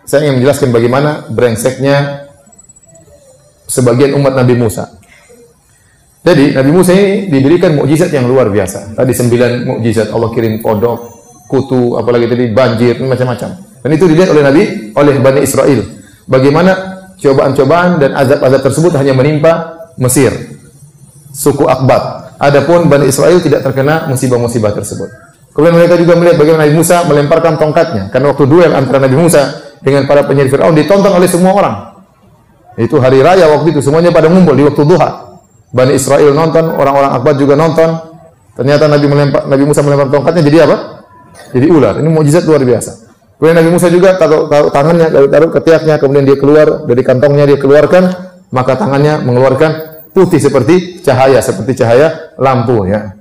saya ingin menjelaskan bagaimana brengseknya sebagian umat Nabi Musa. Jadi Nabi Musa ini diberikan mukjizat yang luar biasa. Tadi 9 mukjizat, Allah kirim kodok, kutu, apalagi tadi banjir, macam-macam. Dan itu dilihat oleh Bani Israel. Bagaimana cobaan-cobaan dan azab-azab tersebut hanya menimpa Mesir, suku Akbat. Adapun Bani Israel tidak terkena musibah-musibah tersebut. Kemudian mereka juga melihat bagaimana Nabi Musa melemparkan tongkatnya. Karena waktu duel antara Nabi Musa dengan para penyihir Fir'aun ditonton oleh semua orang. Itu hari raya waktu itu, semuanya pada ngumpul di waktu duha. Bani Israel nonton, orang-orang Akbat juga nonton. Ternyata Nabi Musa melempar tongkatnya jadi apa? Jadi ular. Ini mukjizat luar biasa. Kemudian Nabi Musa juga taruh tangannya, taruh ketiaknya, kemudian dia keluar dari kantongnya, dia keluarkan, maka tangannya mengeluarkan putih seperti cahaya lampu, ya.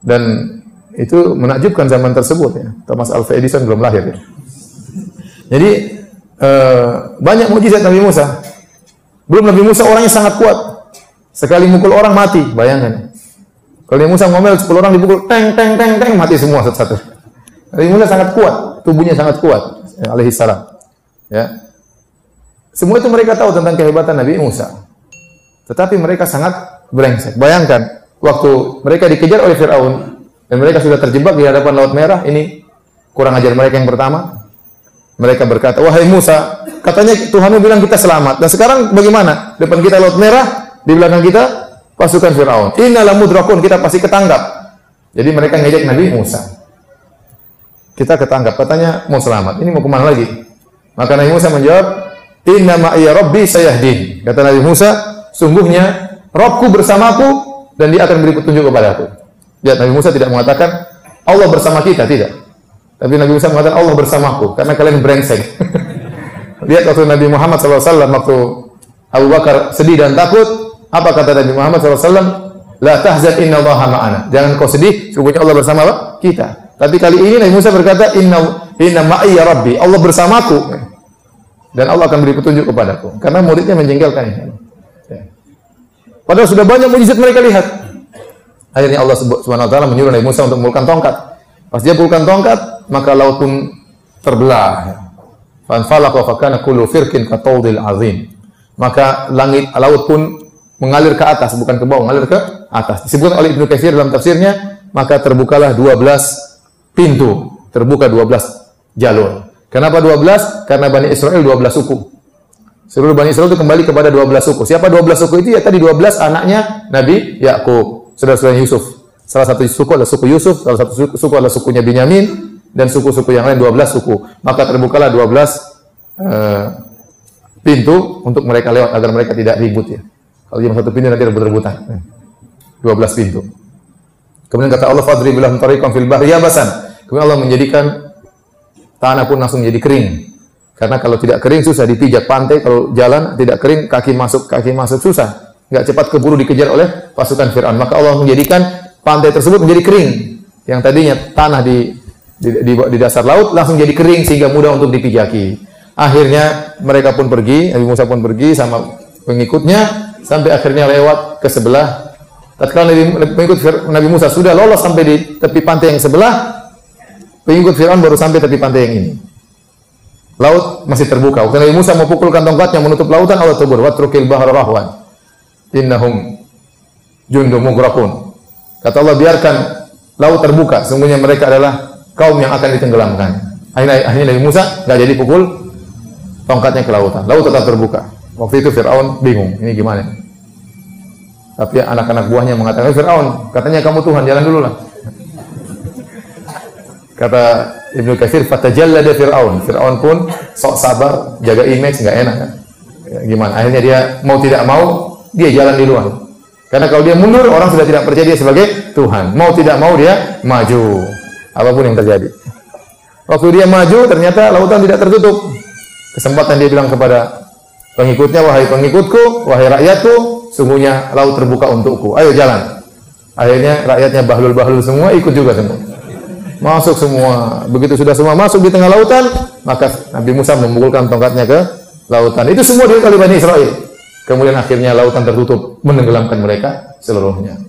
Dan itu menakjubkan zaman tersebut, ya. Thomas Alva Edison belum lahir, ya. Jadi banyak mukjizat Nabi Musa. Belum Nabi Musa orangnya sangat kuat. Sekali mukul orang mati, bayangkan. Kalau Nabi Musa ngomel 10 orang dipukul, teng, mati semua satu-satu. Nabi Musa sangat kuat, tubuhnya sangat kuat, ya, alaihi salam. Ya. Semua itu mereka tahu tentang kehebatan Nabi Musa. Tetapi mereka sangat brengsek. Bayangkan, waktu mereka dikejar oleh Fir'aun, dan mereka sudah terjebak di hadapan Laut Merah, ini kurang ajar mereka yang pertama. Mereka berkata, wahai Musa, katanya Tuhanmu bilang kita selamat. Dan sekarang bagaimana? Depan kita Laut Merah, di belakang kita pasukan Fir'aun. Inna lamudrakun, kita pasti ketangkap. Jadi mereka ngejek Nabi Musa. Kita ketangkap, katanya mau selamat. Ini mau kemana lagi? Maka Nabi Musa menjawab, inna ma'iya rabbi sayahdin. Kata Nabi Musa, sungguhnya Rabbku bersamaku dan dia akan beri petunjuk kepadaku. Lihat, Nabi Musa tidak mengatakan Allah bersama kita, tidak. Tapi Nabi Musa mengatakan Allah bersamaku karena kalian brengsek. Lihat waktu Nabi Muhammad SAW, waktu Abu Bakar sedih dan takut, apa kata Nabi Muhammad SAW? La tahzan inna Allaha ma'ana. Jangan kau sedih, sungguhnya Allah bersama kita. Tapi kali ini Nabi Musa berkata inna ma'iya rabbi, Allah bersamaku. Dan Allah akan beri petunjuk kepadaku. Karena muridnya menjengkelkan. Padahal sudah banyak mukjizat mereka lihat. Akhirnya Allah Subhanahu wa taala menyuruh Nabi Musa untuk memulkan tongkat. Pas dia pulkan tongkat, maka laut pun terbelah. Fanfalaq wa fakana kullu firqin kataudil azim. Maka laut pun mengalir ke atas, bukan ke bawah, mengalir ke atas. Disebutkan oleh Ibnu Katsir dalam tafsirnya, maka terbukalah 12 pintu, terbuka 12 jalur. Kenapa 12? Karena Bani Israel 12 suku. Seluruh Bani Israel itu kembali kepada 12 suku. Siapa 12 suku itu? Ya tadi 12 anaknya Nabi Yakub, saudara-saudara Yusuf. Salah satu suku adalah suku Yusuf, salah satu suku adalah sukunya Binyamin, dan suku-suku yang lain 12 suku. Maka terbukalah 12 pintu untuk mereka lewat agar mereka tidak ribut, ya. Kalau cuma satu pintu nanti rebut-rebutan. 12 pintu. Kemudian kata Allah, fadrib lahum tariqan fil bahri yabasan. Kemudian Allah menjadikan tanah pun langsung jadi kering. Karena kalau tidak kering susah dipijak pantai, kalau jalan tidak kering kaki masuk susah. Enggak cepat keburu dikejar oleh pasukan Fir'aun. Maka Allah menjadikan pantai tersebut menjadi kering. Yang tadinya tanah di dasar laut langsung jadi kering sehingga mudah untuk dipijaki. Akhirnya mereka pun pergi, Nabi Musa pun pergi sama pengikutnya sampai akhirnya lewat ke sebelah. Tatkala pengikut Nabi Musa sudah lolos sampai di tepi pantai yang sebelah, pengikut Fir'aun baru sampai tepi pantai yang ini. Laut masih terbuka. Waktu Nabi Musa mau pukulkan tongkatnya menutup lautan, Allah tegur, "Watrukil bahra rahwan. Innahum jundum mughraqun." Kata Allah, biarkan laut terbuka, sesungguhnya mereka adalah kaum yang akan ditenggelamkan. Akhirnya Nabi Musa enggak jadi pukul tongkatnya ke lautan. Laut tetap terbuka. Waktu itu Fir'aun bingung, ini gimana? Tapi anak-anak buahnya mengatakan, Fir'aun, katanya kamu Tuhan, jalan dulu lah. Kata Ibnu Katsir, fatajallada Fir'aun. Fir'aun pun sok sabar, jaga image, nggak enak kan? Gimana? Akhirnya dia mau tidak mau, dia jalan di luar. Karena kalau dia mundur, orang sudah tidak percaya dia sebagai Tuhan. Mau tidak mau dia maju, apapun yang terjadi. Waktu dia maju, ternyata lautan tidak tertutup. Kesempatan dia bilang kepada pengikutnya, wahai pengikutku, wahai rakyatku, sungguhnya laut terbuka untukku. Ayo jalan. Akhirnya rakyatnya bahlul-bahlul semua ikut juga semua. Masuk semua. Begitu sudah semua masuk di tengah lautan, maka Nabi Musa memukulkan tongkatnya ke lautan. Itu semua dilihat oleh Bani Israel. Kemudian akhirnya lautan tertutup, menenggelamkan mereka seluruhnya.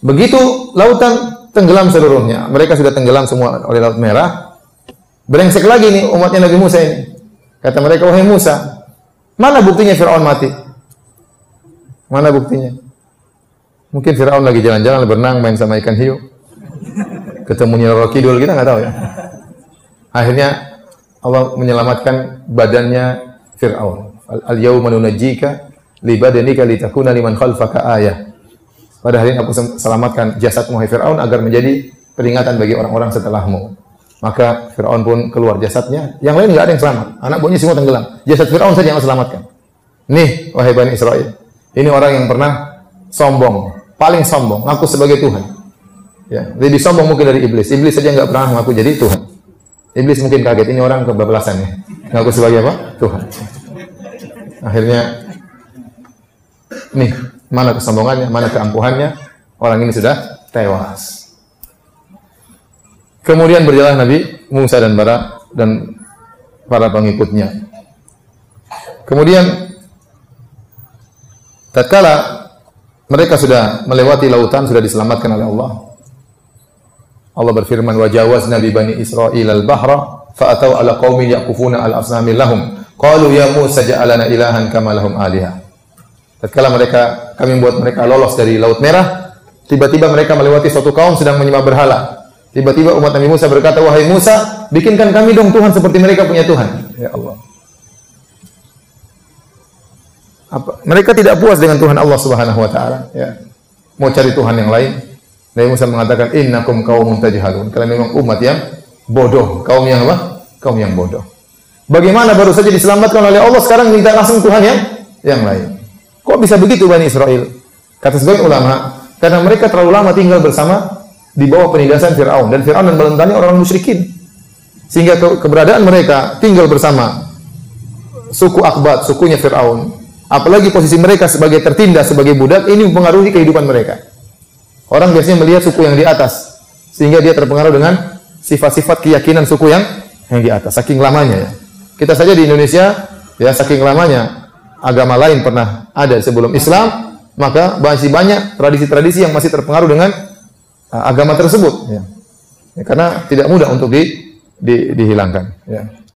Begitu lautan tenggelam seluruhnya, mereka sudah tenggelam semua oleh Laut Merah. Brengsek lagi nih umatnya Nabi Musa ini. Kata mereka, wahai Musa, mana buktinya Fir'aun mati? Mana buktinya? Mungkin Fir'aun lagi jalan-jalan berenang main sama ikan hiu. Ketemu Nyiroro Kidul, kita nggak tahu ya. Akhirnya Allah menyelamatkan badannya Fir'aun. Al-yawma nunajjika li badanika litakuna liman khalfaka ayah. Pada hari ini aku selamatkan jasadmu wahai Fir'aun agar menjadi peringatan bagi orang-orang setelahmu. Maka Fir'aun pun keluar jasadnya, yang lain nggak ada yang selamat. Anak buahnya semua tenggelam. Jasad Fir'aun saja yang Allah selamatkan. Nih, wahai Bani Israel, ini orang yang pernah sombong, paling sombong, ngaku sebagai Tuhan. Ya, lebih sombong mungkin dari iblis. Iblis saja nggak pernah ngaku jadi Tuhan. Iblis mungkin kaget, ini orang kebablasan ya. Ngaku sebagai apa? Tuhan. Akhirnya, nih, mana kesombongannya, mana keampuhannya, orang ini sudah tewas. Kemudian berjalan Nabi Musa dan para pengikutnya. Kemudian, tatkala mereka sudah melewati lautan, sudah diselamatkan oleh Allah. Allah berfirman, wa jawazna bi bani Israil al-bahra fa atau ala qaumin yaqufuna al-asnami lahum qalu ya Musa ja'alana ilahan kama lahum alihah. Tatkala kami membuat mereka lolos dari Laut Merah, tiba-tiba mereka melewati suatu kaum sedang menyembah berhala. Tiba-tiba umat Nabi Musa berkata, wahai Musa, bikinkan kami dong Tuhan seperti mereka punya Tuhan. Ya Allah. Mereka tidak puas dengan Tuhan Allah Subhanahu wa taala, ya. Mau cari Tuhan yang lain. Nabi Musa mengatakan, innakum qaumun tajhalun. Kalian memang umat yang bodoh, kaum yang apa? Kaum yang bodoh. Bagaimana baru saja diselamatkan oleh Allah, sekarang minta langsung Tuhan yang lain. Kok bisa begitu Bani Israel? Kata sebagian ulama, karena mereka terlalu lama tinggal bersama di bawah penindasan Fir'aun, dan Fir'aun dan bala tentaranya orang musyrikin. Sehingga keberadaan mereka tinggal bersama suku Akbat, sukunya Fir'aun. Apalagi posisi mereka sebagai tertindas, sebagai budak, ini mempengaruhi kehidupan mereka. Orang biasanya melihat suku yang di atas, sehingga dia terpengaruh dengan sifat-sifat keyakinan suku yang di atas. Saking lamanya ya. Kita saja di Indonesia, ya saking lamanya agama lain pernah ada sebelum Islam, maka masih banyak tradisi-tradisi yang masih terpengaruh dengan agama tersebut. Ya. Ya, karena tidak mudah untuk dihilangkan. Ya.